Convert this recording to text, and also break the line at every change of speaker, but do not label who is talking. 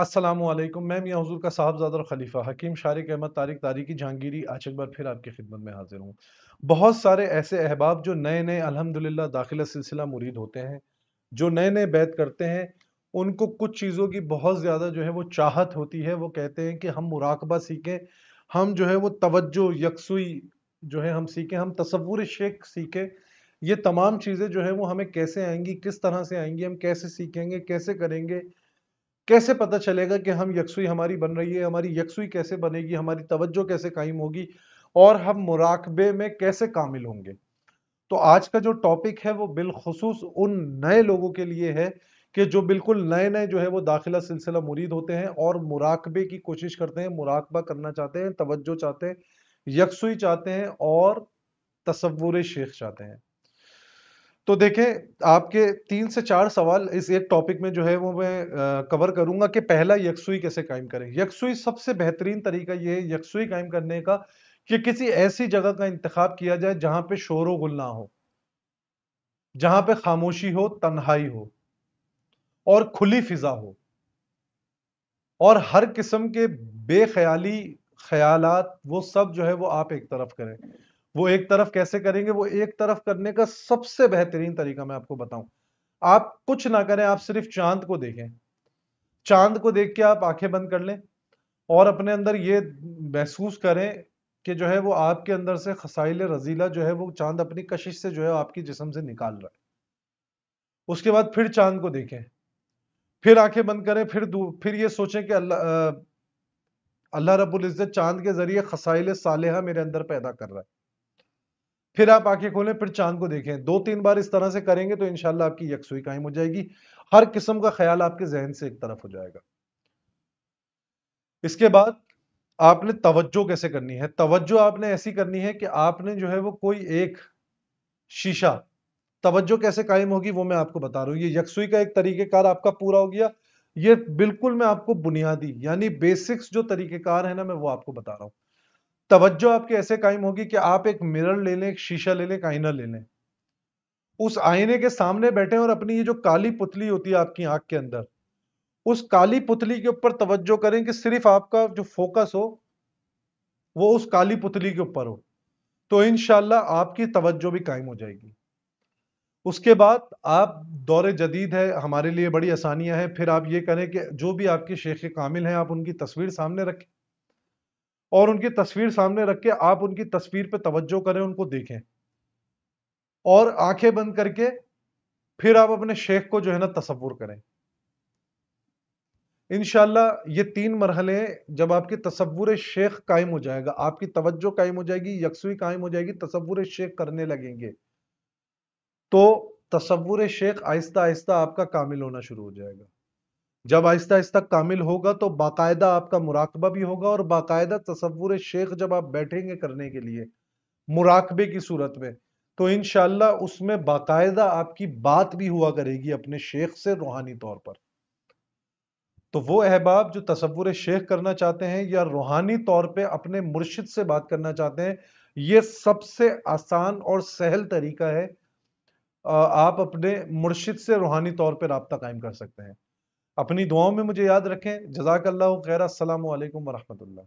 السلام علیکم، میں میاں حضور کا صاحبزادہ اور خلیفہ حکیم شارق احمد طارق تاریخی جہانگیری آج ایک بار پھر آپ کی خدمت میں حاضر ہوں۔ بہت سارے ایسے احباب جو نئے نئے الحمدللہ داخلہ سلسلہ مرید ہوتے ہیں، جو نئے نئے بیعت کرتے ہیں، ان کو کچھ چیزوں کی بہت زیادہ جو ہے وہ چاہت ہوتی ہے۔ وہ کہتے ہیں کہ ہم مراقبہ سیکھیں، ہم جو ہے وہ توجہ یکسوئی جو ہے ہم سیکھیں، ہم تصور شیخ سیکھیں۔ یہ تمام چیزیں جو ہے وہ ہمیں کیسے آئیں گی، کس طرح سے آئیں گی، ہم کیسے سیکھیں گے، کیسے کریں گے، کیسے پتہ چلے گا کہ ہم یکسوئی ہماری بن رہی ہے، ہماری یکسوئی کیسے بنے گی، ہماری توجہ کیسے قائم ہوگی، اور ہم مراقبے میں کیسے کامل ہوں گے۔ تو آج کا جو ٹاپک ہے وہ بالخصوص ان نئے لوگوں کے لیے ہے کہ جو بالکل نئے نئے جو ہے وہ داخلہ سلسلہ مرید ہوتے ہیں اور مراقبے کی کوشش کرتے ہیں، مراقبہ کرنا چاہتے ہیں، توجہ چاہتے ہیں، یکسوئی چاہتے ہیں اور تصور شیخ چاہتے ہیں۔ تو دیکھیں، آپ کے 3 سے 4 سوال اس ایک ٹاپک میں جو ہے وہ میں کور کروں گا کہ پہلا یکسوئی کیسے قائم کریں۔ یکسوئی سب سے بہترین طریقہ یہ ہے یکسوئی قائم کرنے کا کہ کسی ایسی جگہ کا انتخاب کیا جائے جہاں پہ شور و غل نہ ہو، جہاں پہ خاموشی ہو، تنہائی ہو اور کھلی فضا ہو، اور ہر قسم کے بے خیالی خیالات وہ سب جو ہے وہ آپ ایک طرف کریں۔ وہ ایک طرف کیسے کریں گے؟ وہ ایک طرف کرنے کا سب سے بہترین طریقہ میں آپ کو بتاؤں، آپ کچھ نہ کریں، آپ صرف چاند کو دیکھیں۔ چاند کو دیکھ کے آپ آنکھیں بند کر لیں اور اپنے اندر یہ محسوس کریں کہ جو ہے وہ آپ کے اندر سے خسائل رذیلہ جو ہے وہ چاند اپنی کشش سے جو ہے آپ کی جسم سے نکال رہا ہے۔ اس کے بعد پھر چاند کو دیکھیں، پھر آنکھیں بند کریں، پھر یہ سوچیں کہ اللہ رب العزت چاند کے ذریعے خسائل صالحہ میرے اندر پیدا کر رہا ہے۔ پھر آپ آنکھیں کھولیں، پھر چاند کو دیکھیں، 2 3 بار اس طرح سے کریں گے تو انشاءاللہ آپ کی یکسوئی قائم ہو جائے گی، ہر قسم کا خیال آپ کے ذہن سے ایک طرف ہو جائے گا۔ اس کے بعد آپ نے توجہ کیسے کرنی ہے؟ توجہ آپ نے ایسی کرنی ہے کہ آپ نے جو ہے وہ کوئی ایک شیشہ، توجہ کیسے قائم ہوگی وہ میں آپ کو بتا رہا ہوں۔ یہ یکسوئی کا ایک طریقہ کار آپ کا پورا ہو گیا۔ یہ بالکل میں آپ کو بنیادی یعنی بیسکس جو طریقہ کار ہے نا میں وہ آپ کو بتا رہا ہوں۔ توجہ آپ کے ایسے قائم ہوگی کہ آپ ایک مرر لے لیں، ایک شیشہ لے لیں، ایک آئینہ لے لیں، اس آئینے کے سامنے بیٹھیں اور اپنی یہ جو کالی پتلی ہوتی ہے آپ کی آنکھ کے اندر، اس کالی پتلی کے اوپر توجہ کریں کہ صرف آپ کا جو فوکس ہو وہ اس کالی پتلی کے اوپر ہو، تو انشاءاللہ آپ کی توجہ بھی قائم ہو جائے گی۔ اس کے بعد آپ دور جدید ہے، ہمارے لیے بڑی آسانیاں ہیں، پھر آپ یہ کریں کہ جو بھی آپ کے شیخ کامل ہیں آپ ان کی تصویر سامنے رکھیں اور ان کی تصویر سامنے رکھ کے آپ ان کی تصویر پہ توجہ کریں، ان کو دیکھیں اور آنکھیں بند کر کے پھر آپ اپنے شیخ کو جو ہے نا تصور کریں۔ انشاءاللہ یہ 3 مرحلے جب آپ کی تصور شیخ قائم ہو جائے گا، آپ کی توجہ قائم ہو جائے گی، یکسوئی قائم ہو جائے گی، تصور شیخ کرنے لگیں گے تو تصور شیخ آہستہ آہستہ آپ کا کامل ہونا شروع ہو جائے گا۔ جب آہستہ آہستہ کامل ہوگا تو باقاعدہ آپ کا مراقبہ بھی ہوگا، اور باقاعدہ تصور شیخ جب آپ بیٹھیں گے کرنے کے لیے مراقبے کی صورت میں تو انشاءاللہ اس میں باقاعدہ آپ کی بات بھی ہوا کرے گی اپنے شیخ سے روحانی طور پر۔ تو وہ احباب جو تصور شیخ کرنا چاہتے ہیں یا روحانی طور پہ اپنے مرشد سے بات کرنا چاہتے ہیں، یہ سب سے آسان اور سہل طریقہ ہے، آپ اپنے مرشد سے روحانی طور پہ رابطہ قائم کر سکتے ہیں۔ اپنی دعاؤں میں مجھے یاد رکھیں۔ جزاک اللہ خیر۔ السلام علیکم ورحمۃ اللہ۔